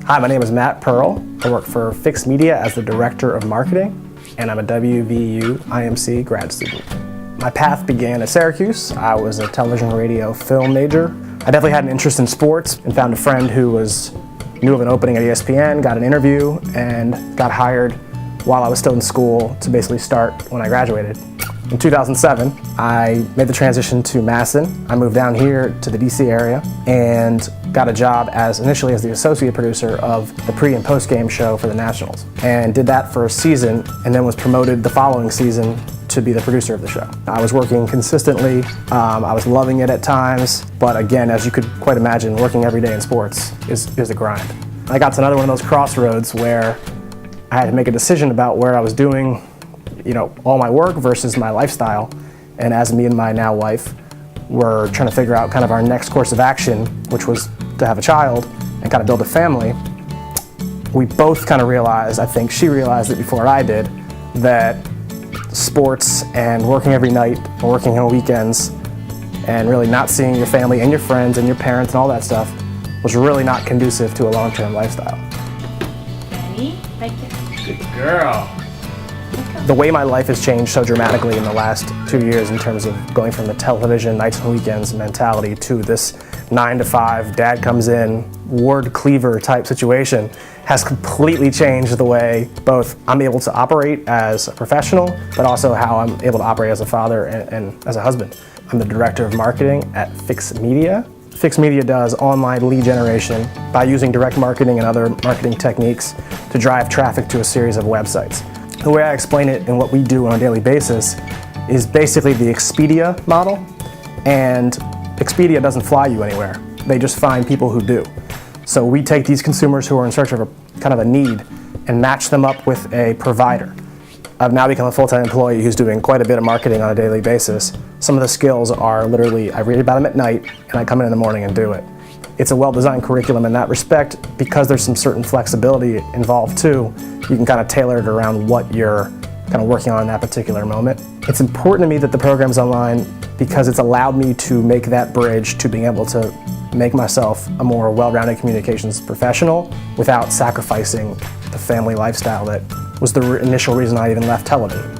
Hi, my name is Matt Perl. I work for Fixed Media as the Director of Marketing, and I'm a WVU IMC grad student. My path began at Syracuse. I was a television, radio, film major. I definitely had an interest in sports and found a friend who knew of an opening at ESPN, got an interview, and got hired while I was still in school to basically start when I graduated. In 2007, I made the transition to Masson. I moved down here to the DC area and got a job initially as the associate producer of the pre and post game show for the Nationals, and did that for a season, and then was promoted the following season to be the producer of the show. I was working consistently. I was loving it at times, but again, as you could quite imagine, working every day in sports is a grind. I got to another one of those crossroads where I had to make a decision about where I was doing all my work versus my lifestyle. And as me and my now wife were trying to figure out kind of our next course of action, which was to have a child and kind of build a family, we both kind of realized, I think she realized it before I did, that sports and working every night and working on weekends and really not seeing your family and your friends and your parents and all that stuff was really not conducive to a long-term lifestyle. Ready? Good Girl. The way my life has changed so dramatically in the last 2 years in terms of going from the television nights and weekends mentality to this 9 to 5, dad comes in, ward cleaver type situation has completely changed the way both I'm able to operate as a professional, but also how I'm able to operate as a father and as a husband. I'm the Director of Marketing at Fixed Media. Fixed Media does online lead generation by using direct marketing and other marketing techniques to drive traffic to a series of websites. The way I explain it and what we do on a daily basis is basically the Expedia model, and Expedia doesn't fly you anywhere. They just find people who do. So we take these consumers who are in search of a need and match them up with a provider. I've now become a full-time employee who's doing quite a bit of marketing on a daily basis. Some of the skills are literally, I read about them at night and I come in the morning and do it. It's a well-designed curriculum in that respect because there's some certain flexibility involved too. You can kind of tailor it around what you're kind of working on in that particular moment. It's important to me that the program's online because it's allowed me to make that bridge to being able to make myself a more well-rounded communications professional without sacrificing the family lifestyle that was the initial reason I even left television.